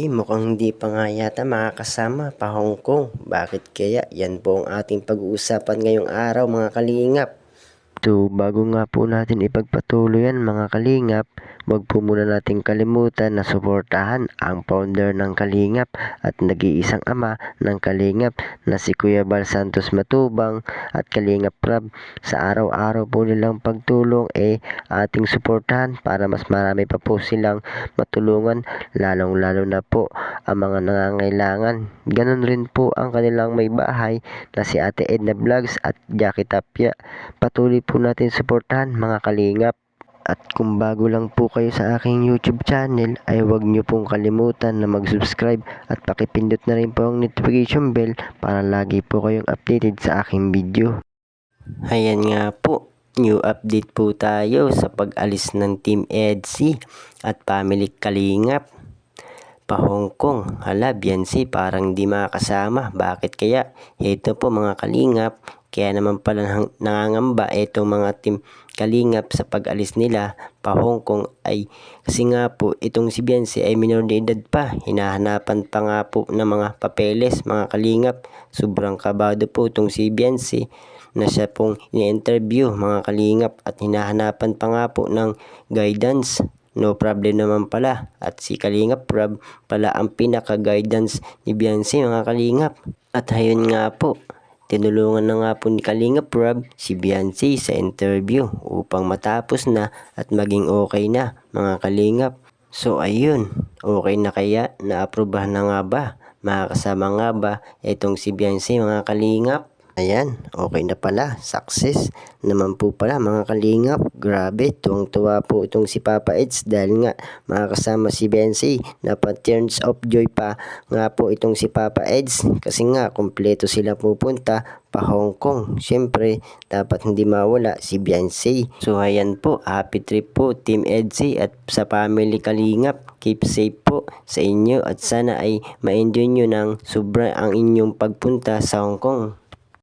Mukhang hindi pa nga yata makakasama pa Hong Kong. Bakit kaya? Yan po ang ating pag-uusapan ngayong araw, mga kalingap. Bago nga po natin ipagpatuloy yan, mga kalingap, wag po muna nating kalimutan na suportahan ang founder ng Kalingap at nag-iisang ama ng Kalingap na si Kuya Bal Santos Matubang at Kalingap Prab. Sa araw-araw po nilang pagtulong ating suportahan para mas marami pa po silang matulungan, lalong-lalo na po ang mga nangangailangan. Ganon rin po ang kanilang may bahay na si Ate Edna Vlogs at Jackie Tapia. Patuloy po natin suportahan, mga kalingap. At kung bago lang po kayo sa aking YouTube channel, ay huwag niyo pong kalimutan na mag-subscribe at pakipindot na rin po ang notification bell para lagi po kayong updated sa aking video. Ayan nga po, new update po tayo sa pag-alis ng Team EDSI at Family Kalingap pa Hong Kong. Hala, Biancy, parang di makakasama. Bakit kaya? Ito po, mga kalingap, kaya naman pala nangangamba itong mga Team Kalingap sa pag-alis nila pa Hong Kong ay kasi nga po itong si Biancy ay minor de edad pa. Hinahanapan pa nga po ng mga papeles, mga kalingap. Sobrang kabado po itong si Biancy na siya pong ini-interview, mga kalingap, at hinahanapan pa nga po ng guidance. No problem naman pala. At si Kalingap Prab pala ang pinaka-guidance ni Biancy, mga kalingap. At ayun nga po, tinulungan na nga po ni Kalingap Prab si Biancy sa interview upang matapos na at maging okay na, mga kalingap. So ayun, okay na kaya? Na-aprobahan na nga ba? Makakasama nga ba itong si Biancy, mga kalingap? Ayan, okay na pala. Success naman po pala, mga kalingap. Grabe, tuwang-tuwa po itong si Papa Eds dahil nga makakasama si Biancy. Dapat tears of joy pa nga po itong si Papa Eds kasi nga kompleto sila pupunta pa Hong Kong. Siyempre, dapat hindi mawala si Biancy. So ayan po, happy trip po Team EDSI at sa Family Kalingap. Keep safe po sa inyo at sana ay ma-enjoy nyo ng sobra ang inyong pagpunta sa Hong Kong.